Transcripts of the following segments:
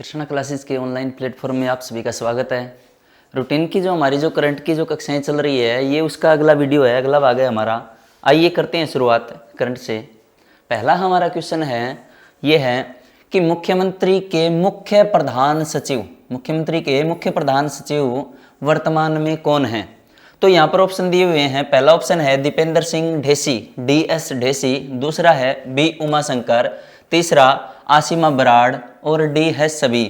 Krishna classes के online platform में आप सभी का स्वागत है। रूटीन की जो हमारी करंट की कक्षाएं चल रही है, ये उसका अगला वीडियो है, अगला भाग है हमारा। आइए करते हैं शुरुआत करंट से। पहला हमारा क्वेश्चन है, ये है कि मुख्यमंत्री के मुख्य प्रधान सचिव वर्तमान में कौन है। तो यहाँ पर ऑप्शन दिए हुए हैं। पहला ऑप्शन है दीपेंद्र सिंह ढेसी, DS ढेसी। दूसरा है B उमाशंकर। तीसरा आसीमा बराड़ और D है सभी।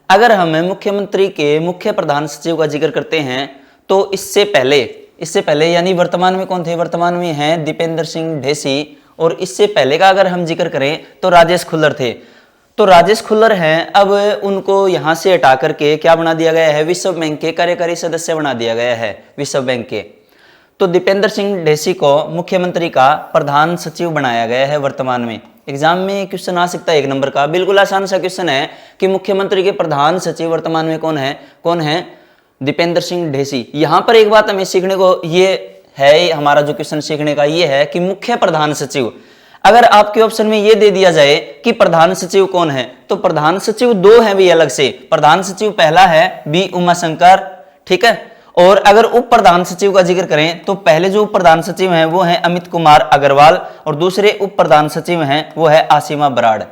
अगर हम मुख्यमंत्री के मुख्य प्रधान सचिव का जिक्र करते हैं तो इससे पहले यानी वर्तमान में कौन थे, वर्तमान में हैं दीपेंद्र सिंह ढेसी। और इससे पहले का अगर हम जिक्र करें तो राजेश खुल्लर थे। तो राजेश खुल्लर हैं, अब उनको यहाँ से हटा करके क्या बना दिया गया है, विश्व बैंक के कार्यकारी सदस्य बना दिया गया है, विश्व बैंक के। तो दीपेंद्र सिंह ढेसी को मुख्यमंत्री का प्रधान सचिव बनाया गया है वर्तमान में। एग्जाम में क्वेश्चन आ सकता है 1 नंबर का, बिल्कुल आसान सा क्वेश्चन है कि मुख्यमंत्री के प्रधान सचिव वर्तमान में कौन है, दीपेंद्र सिंह ढेसी। यहाँ पर एक बात हमें सीखने को ये है, हमारा जो क्वेश्चन सीखने का ये है कि मुख्य प्रधान सचिव, अगर आपके ऑप्शन में ये दे दिया जाए कि प्रधान सचिव कौन है, तो प्रधान सचिव 2 हैं भी अलग से। प्रधान सचिव पहला है B उमाशंकर, ठीक है। और अगर उप प्रधान सचिव का जिक्र करें तो पहले जो उप प्रधान सचिव हैं वो हैं अमित कुमार अग्रवाल और दूसरे उप प्रधान सचिव हैं वो है आसीमा बराड़।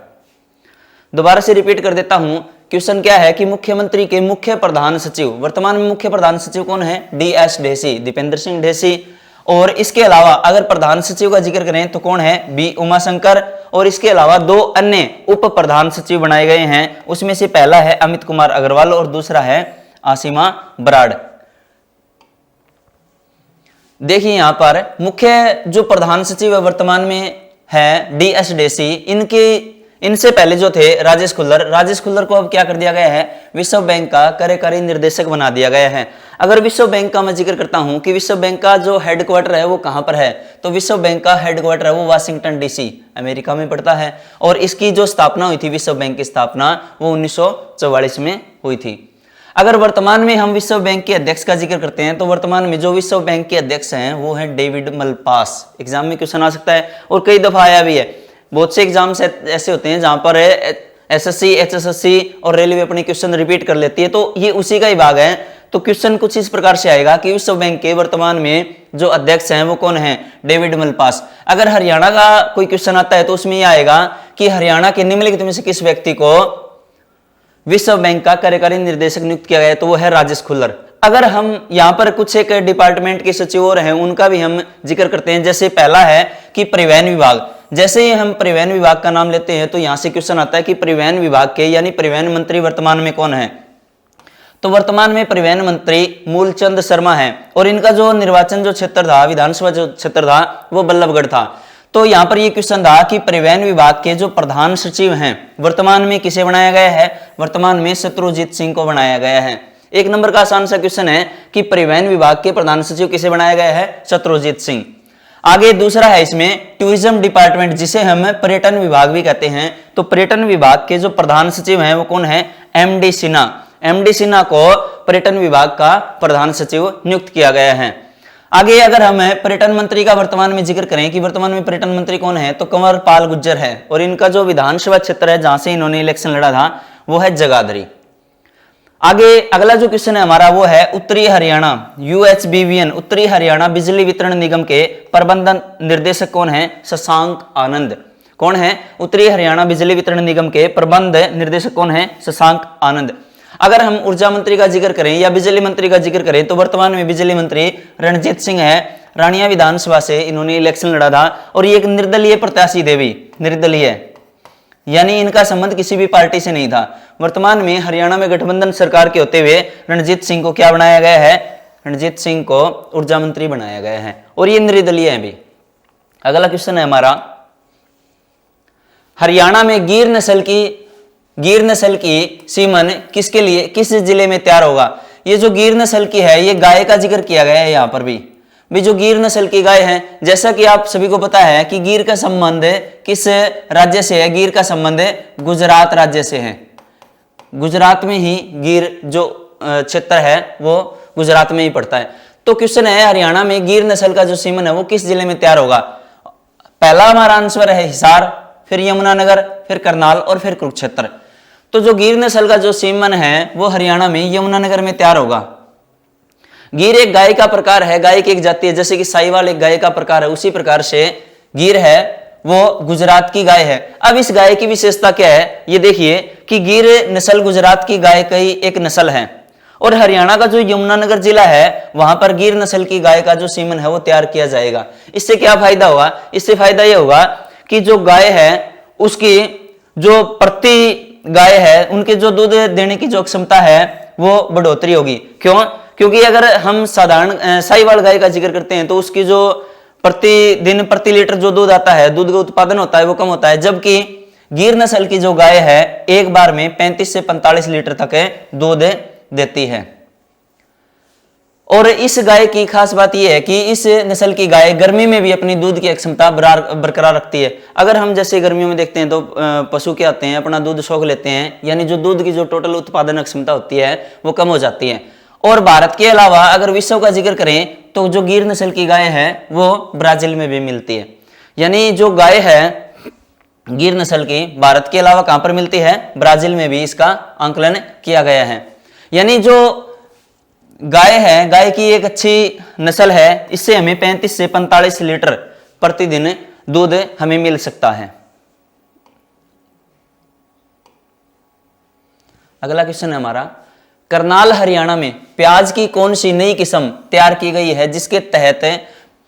दोबारा से रिपीट कर देता हूं, क्वेश्चन क्या है कि मुख्यमंत्री के मुख्य प्रधान सचिव, वर्तमान में मुख्य प्रधान सचिव कौन है, DS ढेसी, दीपेंद्र सिंह ढेसी। और इसके अलावा अगर प्रधान सचिव का जिक्र करें तो कौन है, B उमाशंकर। और इसके अलावा 2 अन्य उप प्रधान सचिव बनाए गए हैं, उसमें से पहला है अमित कुमार अग्रवाल और दूसरा है आसीमा बराड़। देखिए यहाँ पर मुख्य जो प्रधान सचिव है वर्तमान में है DS ढेसी। इनसे पहले जो थे राजेश खुल्लर को अब क्या कर दिया गया है, विश्व बैंक का कार्यकारी निर्देशक बना दिया गया है। अगर विश्व बैंक का मैं जिक्र करता हूं कि विश्व बैंक का जो हेडक्वार्टर है वो कहां पर है, तो विश्व बैंक का हेडक्वार्टर है वो वाशिंगटन DC अमेरिका में पड़ता है। और इसकी जो स्थापना हुई थी, विश्व बैंक की स्थापना वो 1944 में हुई थी। अगर वर्तमान में हम विश्व बैंक के अध्यक्ष का जिक्र करते हैं तो वर्तमान में जो विश्व बैंक के अध्यक्ष हैं वो है डेविड मलपास। एग्जाम में क्वेश्चन आ सकता है और कई दफा आया भी है। बहुत से एग्जाम्स ऐसे होते हैं जहां पर SSC, HSSC और रेलवे अपने क्वेश्चन रिपीट कर लेती है, तो ये उसी का ही भाग है। तो क्वेश्चन कुछ इस प्रकार से आएगा कि विश्व बैंक के वर्तमान में जो अध्यक्ष हैं वो कौन है, डेविड मलपास। अगर हरियाणा का कोई क्वेश्चन आता है तो उसमें यह आएगा कि हरियाणा के निम्नलिखित में से किस व्यक्ति को विश्व बैंक का कार्यकारी निर्देशक नियुक्त किया गया, तो वो है राजेश खुल्लर। अगर हम यहाँ पर कुछ एक डिपार्टमेंट के सचिव और हैं उनका भी हम जिक्र करते हैं, जैसे पहला है कि परिवहन विभाग। जैसे ही हम परिवहन विभाग का नाम लेते हैं तो यहाँ से क्वेश्चन आता है कि परिवहन विभाग के यानी परिवहन मंत्री वर्तमान में कौन है, तो वर्तमान में परिवहन मंत्री मूलचंद शर्मा है। और इनका जो निर्वाचन जो क्षेत्र था, विधानसभा जो क्षेत्र था वो बल्लभगढ़ था। तो यहाँ पर ये क्वेश्चन था कि परिवहन विभाग के जो प्रधान सचिव हैं वर्तमान में किसे बनाया गया है, वर्तमान में शत्रुजीत सिंह को बनाया गया है। 1 नंबर का आसान सा क्वेश्चन है कि परिवहन विभाग के प्रधान सचिव किसे बनाया गया है, शत्रुजीत सिंह। आगे दूसरा है इसमें टूरिज्म डिपार्टमेंट, जिसे हम पर्यटन विभाग भी कहते हैं। तो पर्यटन विभाग के जो प्रधान सचिव हैं वो कौन है, MD सिन्हा को पर्यटन विभाग का प्रधान सचिव नियुक्त किया गया है। आगे अगर हम पर्यटन मंत्री का वर्तमान में जिक्र करें कि वर्तमान में पर्यटन मंत्री कौन है, तो कंवर पाल गुर्जर है। और इनका जो विधानसभा क्षेत्र है जहां से इन्होंने इलेक्शन लड़ा था वो है जगाधरी। आगे अगला जो क्वेश्चन है हमारा वो है उत्तरी हरियाणा, UHBVN उत्तरी हरियाणा बिजली वितरण निगम के प्रबंधन निर्देशक कौन है, शशांक आनंद। कौन है, उत्तरी हरियाणा बिजली वितरण निगम के प्रबंध निर्देशक कौन है, शशांक आनंद। अगर हम ऊर्जा मंत्री का जिक्र करें या बिजली मंत्री का जिक्र करें तो वर्तमान में बिजली मंत्री रणजीत सिंह है। रानिया विधानसभा से इन्होंने इलेक्शन लड़ा था और ये एक निर्दलीय प्रत्याशी थे भी, निर्दलीय यानी इनका संबंध किसी भी पार्टी से नहीं था। वर्तमान में हरियाणा में गठबंधन सरकार के होते हुए रणजीत सिंह को क्या बनाया गया है, रणजीत सिंह को ऊर्जा मंत्री बनाया गया है और ये निर्दलीय है भी। अगला क्वेश्चन है हमारा, हरियाणा में गिर नस्ल की सीमन किसके लिए किस जिले में तैयार होगा। ये जो गिर नस्ल की है ये गाय का जिक्र किया गया है यहाँ पर भी जो गिर नस्ल की गाय है, जैसा कि आप सभी को पता है कि गिर का संबंध किस राज्य से है, गिर का संबंध गुजरात राज्य से है। गुजरात में ही गिर जो क्षेत्र है वो गुजरात में ही पड़ता है। तो क्वेश्चन है हरियाणा में गिर नस्ल का जो सीमन है वो किस जिले में तैयार होगा। पहला हमारा आंसर है हिसार, फिर यमुनानगर, फिर करनाल और फिर कुरुक्षेत्र। तो जो गिर नस्ल का जो सीमन है वो हरियाणा में यमुनानगर में तैयार होगा। गिर एक गाय का प्रकार है, गाय की एक जाति है, जैसे कि साहिवाल एक गाय का प्रकार है, उसी प्रकार से गिर है वो गुजरात की गाय है। अब इस गाय की विशेषता क्या है, ये देखिए कि गिर नस्ल गुजरात की गाय की एक नस्ल है, और हरियाणा का जो यमुनानगर जिला है वहां पर गिर नस्ल की गाय का जो सीमन है वो तैयार किया जाएगा। इससे क्या फायदा होगा, इससे फायदा यह होगा कि जो गाय है उसकी जो प्रति गाय है उनके जो दूध देने की जो क्षमता है वो बढ़ोतरी होगी। क्यों? क्योंकि अगर हम साधारण साहिवाल गाय का जिक्र करते हैं तो उसकी जो प्रतिदिन प्रति लीटर जो दूध आता है, दूध का उत्पादन होता है वो कम होता है, जबकि गिर नस्ल की जो गाय है एक बार में 35 से 45 लीटर तक दूध देती है। और इस गाय की खास बात यह है कि इस नस्ल की गाय गर्मी में भी अपनी दूध की क्षमता बरकरार रखती है। अगर हम जैसे गर्मियों में देखते हैं तो पशु क्या आते हैं, अपना दूध सोख लेते हैं, यानी जो दूध की जो टोटल उत्पादन क्षमता होती है वो कम हो जाती है। और भारत के अलावा अगर विश्व का जिक्र करें तो जो गिर नस्ल की गाय है वो ब्राजील में भी मिलती है। यानी जो गाय है गिर नस्ल की भारत के अलावा कहां पर मिलती है, ब्राजील में भी इसका आंकलन किया गया है। यानी जो गाय है, गाय की एक अच्छी नस्ल है, इससे हमें 35 से 45 लीटर प्रतिदिन दूध हमें मिल सकता है। अगला क्वेश्चन है हमारा, करनाल हरियाणा में प्याज की कौन सी नई किस्म तैयार की गई है जिसके तहत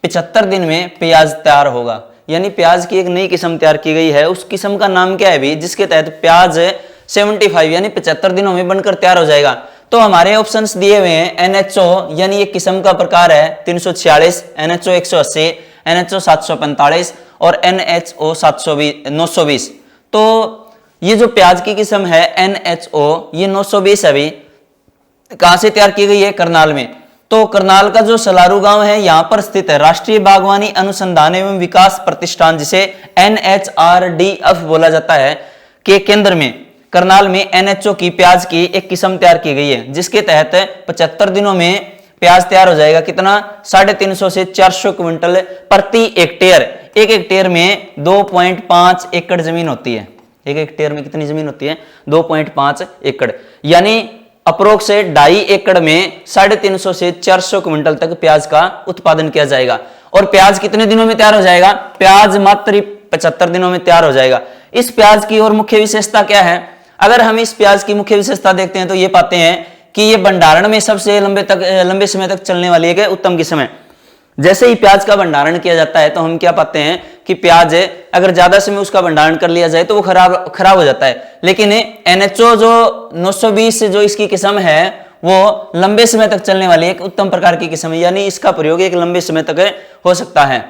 75 दिन में प्याज तैयार होगा। यानी प्याज की एक नई किस्म तैयार की गई है, उस किस्म का नाम क्या है भी, जिसके तहत प्याज 75 यानी 75 दिनों में बनकर तैयार हो जाएगा। तो हमारे ऑप्शंस दिए हुए हैं NHO यानी एक किस्म का प्रकार है 346, NHO 180, NHO 745 और NHO 920। तो ये जो प्याज की किस्म है NHO ये 920 अभी कहां से तैयार की गई है, करनाल में। तो करनाल का जो सलारू गांव है यहां पर स्थित है राष्ट्रीय बागवानी अनुसंधान एवं विकास प्रतिष्ठान, जिसे NHRDF बोला जाता है, के केंद्र में करनाल में NHO की प्याज की एक किस्म तैयार की गई है, जिसके तहत 75 दिनों में प्याज तैयार हो जाएगा। कितना? 350 से 400 क्विंटल प्रति हेक्टेयर। एक हेक्टेयर में 2.5 एकड़ जमीन होती है। एक हेक्टेयर में कितनी जमीन होती है? 2.5 एकड़, यानी अप्रोक्स 2.5 एकड़ में 350 से 400 क्विंटल तक प्याज का उत्पादन किया जाएगा। और प्याज कितने दिनों में तैयार हो जाएगा? प्याज मात्र 75 दिनों में तैयार हो जाएगा। इस प्याज की और मुख्य विशेषता क्या है? अगर हम इस प्याज की मुख्य विशेषता देखते हैं तो ये पाते हैं कि ये भंडारण में सबसे लंबे समय तक चलने वाली एक उत्तम किस्म है। जैसे ही प्याज का भंडारण किया जाता है तो हम क्या पाते हैं कि प्याज अगर ज्यादा समय उसका भंडारण कर लिया जाए तो वो खराब हो जाता है। लेकिन NHO जो 920 जो इसकी किस्म है वो लंबे समय तक चलने वाली एक उत्तम प्रकार की किस्म है, यानी इसका प्रयोग एक लंबे समय तक हो सकता है।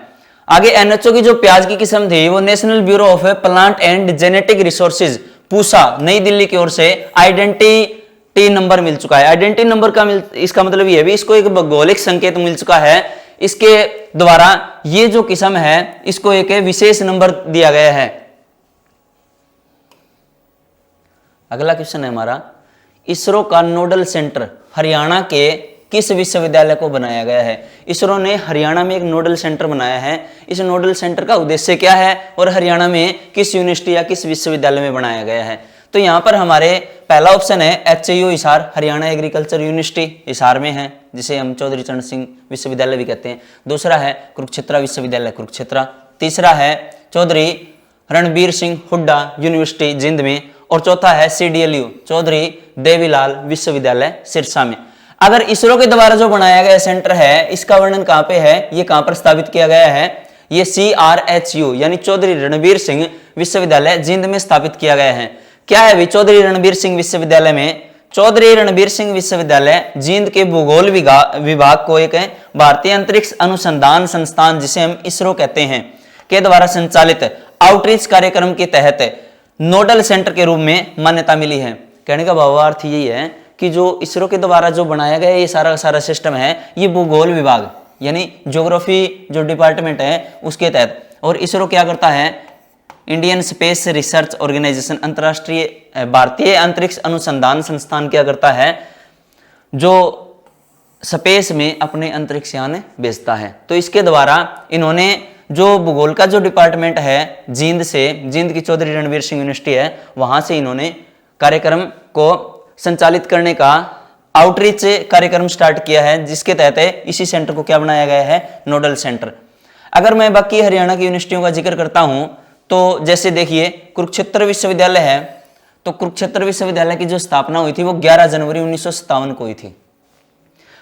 आगे NHO की जो प्याज की किस्म थी वो national bureau of plant and genetic resources Pusa नई दिल्ली की ओर से आइडेंटिटी नंबर मिल चुका है। आइडेंटिटी नंबर का इसका मतलब ये भी इसको एक भौगोलिक संकेत मिल चुका है। इसके द्वारा ये जो किस्म है इसको एक विशेष नंबर दिया गया है। अगला क्वेश्चन है हमारा, इसरो का नोडल सेंटर हरियाणा के किस विश्वविद्यालय को बनाया गया है? इसरो ने हरियाणा में एक नोडल सेंटर बनाया है। इस नोडल सेंटर का उद्देश्य क्या है और हरियाणा में किस यूनिवर्सिटी या किस विश्वविद्यालय में बनाया गया है? तो यहाँ पर हमारे पहला ऑप्शन है HAU Hisar, Haryana agriculture university Hisar में है, जिसे हम चौधरी चरण सिंह विश्वविद्यालय भी कहते हैं। दूसरा है कुरुक्षेत्र विश्वविद्यालय कुरुक्षेत्र। तीसरा है चौधरी रणबीर सिंह हुड्डा यूनिवर्सिटी जिंद में। और चौथा है CDLU चौधरी देवीलाल विश्वविद्यालय सिरसा में। अगर इसरो के द्वारा जो बनाया गया सेंटर है इसका वर्णन कहां पे है, ये कहां पर स्थापित किया गया है? ये CRHU यानी चौधरी रणबीर सिंह विश्वविद्यालय जिंद में स्थापित किया गया है। क्या है भाई चौधरी रणबीर सिंह विश्वविद्यालय में? चौधरी रणबीर सिंह विश्वविद्यालय जिंद के भूगोल विभाग को एक भारतीय अंतरिक्ष अनुसंधान संस्थान, जिसे हम इसरो कहते हैं, के द्वारा संचालित आउटरीच कार्यक्रम के तहत नोडल सेंटर के रूप में मान्यता मिली है। कहने का भावार्थ यही है कि जो इसरो के द्वारा जो बनाया गया ये सारा सिस्टम है ये भूगोल विभाग यानी ज्योग्राफी जो डिपार्टमेंट है उसके तहत। और इसरो क्या करता है? इंडियन स्पेस रिसर्च ऑर्गेनाइजेशन अंतरराष्ट्रीय भारतीय अंतरिक्ष अनुसंधान संस्थान क्या करता है? जो स्पेस में अपने अंतरिक्ष यान भेजता है। तो इसके द्वारा इन्होंने जो भूगोल का जो डिपार्टमेंट है जिंद की चौधरी रणबीर सिंह यूनिवर्सिटी है वहां से इन्होंने कार्यक्रम को संचालित करने का आउटरीच कार्यक्रम स्टार्ट किया है, जिसके तहत इसी सेंटर को क्या बनाया गया है, नोडल सेंटर। अगर मैं बाकी हरियाणा की यूनिवर्सिटियों का जिक्र करता हूं तो जैसे देखिए कुरुक्षेत्र विश्वविद्यालय है, तो कुरुक्षेत्र विश्वविद्यालय की जो स्थापना हुई थी वो 11 जनवरी 1957 को हुई थी।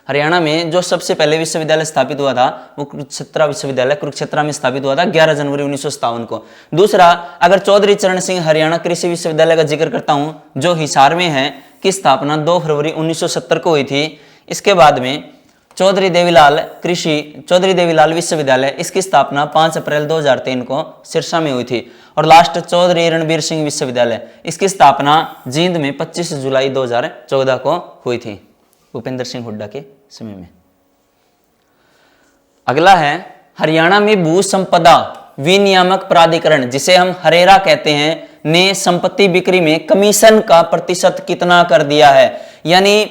हरियाणा में जो सबसे पहले विश्वविद्यालय स्थापित हुआ था वो कुरुक्षेत्र विश्वविद्यालय कुरुक्षेत्र में स्थापित हुआ था 11 जनवरी 1957 को। दूसरा, अगर चौधरी चरण सिंह हरियाणा कृषि विश्वविद्यालय का जिक्र करता हूं जो हिसार में है, की स्थापना 2 फरवरी 1970 को हुई थी। इसके बाद में चौधरी देवीलाल विश्वविद्यालय, इसकी स्थापना 5 अप्रैल 2003 को सिरसा में हुई थी। और लास्ट चौधरी रणबीर सिंह विश्वविद्यालय, इसकी स्थापना जींद में 25 जुलाई 2014 को हुई थी, भूपेंद्र सिंह हुड्डा के समय में। अगला है हरियाणा में भू संपदा विनियामक प्राधिकरण, जिसे हम हरेरा कहते हैं, ने संपत्ति बिक्री में कमीशन का प्रतिशत कितना कर दिया है। यानी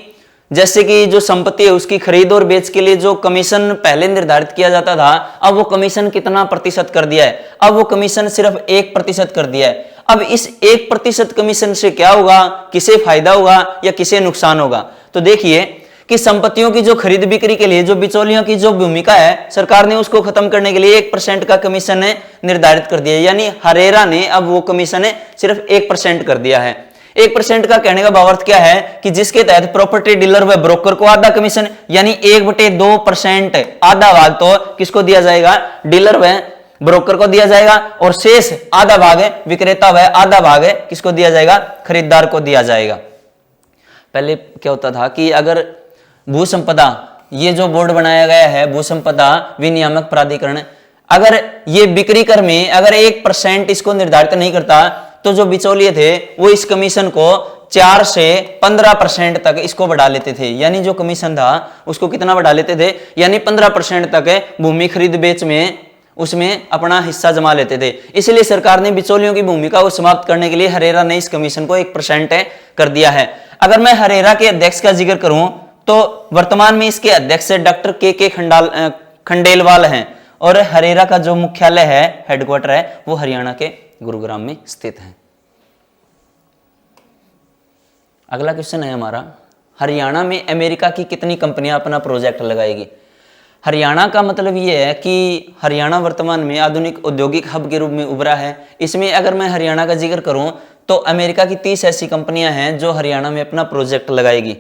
जैसे कि जो संपत्ति है उसकी खरीद और बेच के लिए जो कमीशन पहले निर्धारित किया जाता था, अब वो कमीशन कितना प्रतिशत कर दिया है, अब वो कमीशन सिर्फ 1% कर दिया है। अब इस 1% कमीशन से क्या होगा, किसे फायदा होगा या किसे नुकसान होगा। तो देखिए कि संपत्तियों की जो खरीद बिक्री के लिए जो बिचौलियों की जो भूमिका है, सरकार ने उसको खत्म करने के लिए 1% का कमीशन निर्धारित कर दिया, यानी हरेरा ने अब वो कमीशन सिर्फ 1% कर दिया है। 1% का कहने का भावार्थ क्या है कि जिसके तहत प्रॉपर्टी डीलर व ब्रोकर को आधा कमीशन, यानी 1/2% आधा भाग तो किसको दिया जाएगा, डीलर व ब्रोकर को दिया जाएगा, और शेष आधा भाग विक्रेता व आधा भाग किसको दिया जाएगा, खरीदार को दिया जाएगा। पहले क्या होता था कि अगर भू संपदा, ये जो बोर्ड बनाया गया है भू संपदा विनियामक प्राधिकरण, अगर ये बिक्री कर में अगर 1% इसको निर्धारित नहीं करता तो जो बिचौलिए थे वो इस कमीशन को 4 से 15% तक इसको बढ़ा लेते थे। यानी जो कमीशन था उसको कितना बढ़ा लेते थे, यानी 15% तक भूमि खरीद बेच में उसमें अपना हिस्सा जमा लेते थे। इसलिए सरकार ने बिचौलियों की भूमिका को समाप्त करने के लिए हरेरा ने इस कमीशन को 1% कर दिया है। अगर मैं हरेरा के अध्यक्ष का जिक्र करूं तो वर्तमान में इसके अध्यक्ष डॉक्टर के खंडेलवाल हैं, और हरेरा का जो मुख्यालय है, हेडक्वार्टर है, वो हरियाणा के गुरुग्राम में स्थित है। अगला क्वेश्चन है हमारा, हरियाणा में अमेरिका की कितनी कंपनियां अपना प्रोजेक्ट लगाएगी। हरियाणा का मतलब ये है कि हरियाणा वर्तमान में आधुनिक औद्योगिक हब के रूप में उभरा है। इसमें अगर मैं हरियाणा का जिक्र करूं तो अमेरिका की 30 ऐसी कंपनियां हैं जो हरियाणा में अपना प्रोजेक्ट लगाएगी,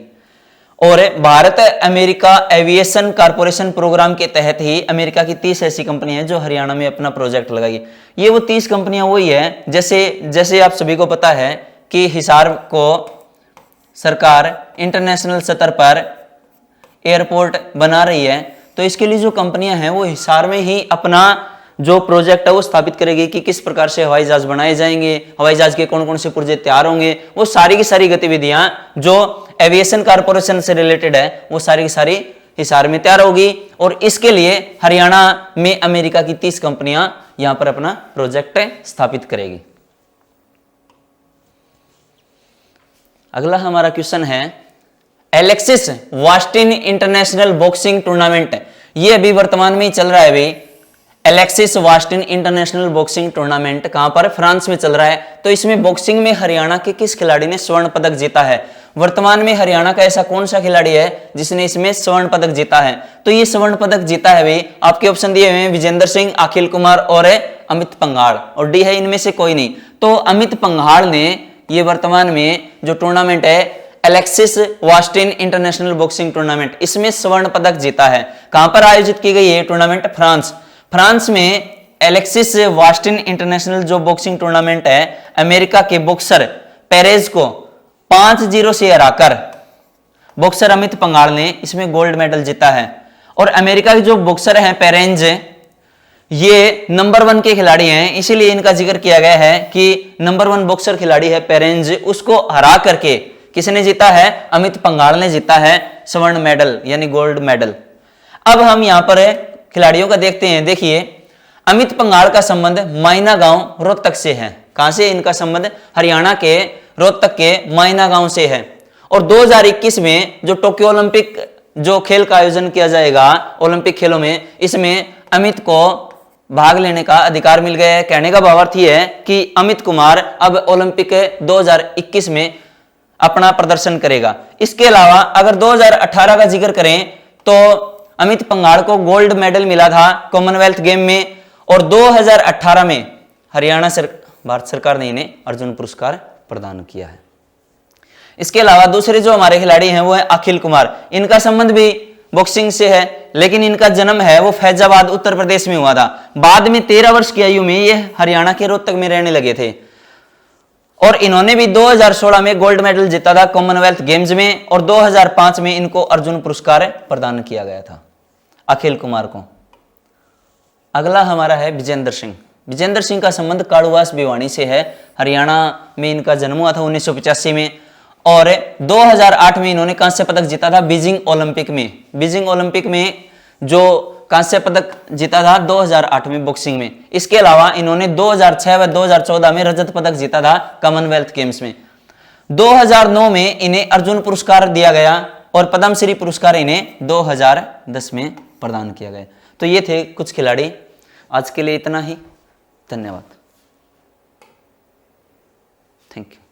और Bharat America aviation corporation program के तहत ही अमेरिका की 30 ऐसी कंपनियां हैं जो हरियाणा में अपना प्रोजेक्ट लगाएगी। ये वो 30 कंपनियां वही है, जैसे आप सभी को पता है कि हिसार को सरकार इंटरनेशनल स्तर पर एयरपोर्ट बना रही है, तो इसके लिए जो कंपनियां हैं वो हिसार में ही अपना जो प्रोजेक्ट है वो स्थापित करेगी कि किस प्रकार से हवाई जहाज बनाए जाएंगे, हवाई जहाज के कौन कौन से पुर्जे तैयार होंगे। वो सारी की सारी गतिविधियां जो एविएशन कारपोरेशन से रिलेटेड है वो सारी की सारी हिसार में तैयार होगी, और इसके लिए हरियाणा में अमेरिका की 30 कंपनियां यहां पर अपना प्रोजेक्ट स्थापित करेगी। अगला हमारा क्वेश्चन है, एलेक्सिस वास्टिन इंटरनेशनल बॉक्सिंग टूर्नामेंट, ये अभी वर्तमान में चल रहा है। अभी एलेक्सिस वास्टिन इंटरनेशनल बॉक्सिंग टूर्नामेंट कहां पर, फ्रांस में चल रहा है। तो इसमें बॉक्सिंग में हरियाणा के किस खिलाड़ी ने स्वर्ण पदक जीता है। वर्तमान में हरियाणा का ऐसा कौन सा खिलाड़ी है जिसने इसमें स्वर्ण पदक जीता है। तो ये स्वर्ण पदक जीता है भाई, आपके ऑप्शन दिए हुए हैं, विजेंद्र सिंह, अखिल कुमार और अमित पंघाड़, और डी है इनमें से कोई नहीं। तो अमित पंघाड़ ने ये वर्तमान में जो टूर्नामेंट है एलेक्सिस वास्टिन इंटरनेशनल बॉक्सिंग टूर्नामेंट, इसमें स्वर्ण पदक जीता है। कहां पर आयोजित की गई है टूर्नामेंट, फ्रांस में एलेक्सिस वास्टिन इंटरनेशनल जो बॉक्सिंग टूर्नामेंट है, अमेरिका के बॉक्सर पेरेज को 5-0 से हराकर बॉक्सर अमित पंघाड़ ने इसमें गोल्ड मेडल जीता है। और अमेरिका के जो बॉक्सर हैं पेरेंज, ये नंबर 1 के खिलाड़ी हैं, इसीलिए इनका जिक्र किया गया है कि नंबर 1 बॉक्सर खिलाड़ी है पेरेंज, उसको हरा करके किसने जीता है, अमित पंघाड़ ने जीता है स्वर्ण मेडल यानी गोल्ड मेडल। अब हम यहां पर खिलाड़ियों का देखते हैं। देखिए अमित पंघाड़ का संबंध मायना गांव रोहतक से है। कहां से इनका संबंध, हरियाणा के रोहतक के मायना गांव से है। और 2021 में जो टोक्यो ओलंपिक जो खेल का आयोजन किया जाएगा ओलंपिक खेलों में, इसमें अमित को भाग लेने का अधिकार मिल गया है। कहने का भावार्थ यह है कि अमित कुमार अब ओलंपिक 2021 में अपना प्रदर्शन करेगा। इसके अलावा अगर 2018 का जिक्र करें तो अमित पंघाड़ को गोल्ड मेडल मिला था कॉमनवेल्थ गेम में, और 2018 में भारत सरकार ने इन्हें अर्जुन पुरस्कार प्रदान किया है। इसके अलावा दूसरे जो हमारे खिलाड़ी हैं वो है अखिल कुमार। इनका संबंध भी बॉक्सिंग से है, लेकिन इनका जन्म है वो फैजाबाद उत्तर प्रदेश में हुआ था। बाद में 13 वर्ष की आयु में ये हरियाणा के रोहतक में रहने लगे थे, और इन्होंने भी 2016 में गोल्ड मेडल जीता था कॉमनवेल्थ गेम्स में, और 2005 में इनको अर्जुन पुरस्कार प्रदान किया गया था अखिल कुमार को। अगला हमारा है विजेंद्र सिंह। विजेंद्र सिंह का संबंध काड़ुवास भिवानी से है। हरियाणा में इनका जन्म हुआ था 1985 में, और 2008 में इन्होंने कांस्य पदक जीता था बीजिंग ओलंपिक में। बीजिंग ओलंपिक में जो कांस्य पदक जीता था 2008 में बॉक्सिंग में। इसके अलावा इन्होंने 2006 व 2014 में रजत पदक जीता था कॉमनवेल्थ गेम्स में। 2009 में इन्हें अर्जुन पुरस्कार दिया गया, और पद्मश्री पुरस्कार इन्हें 2010 में प्रदान किया गया। तो ये थे कुछ खिलाड़ी। आज के लिए इतना ही। धन्यवाद। Thank you.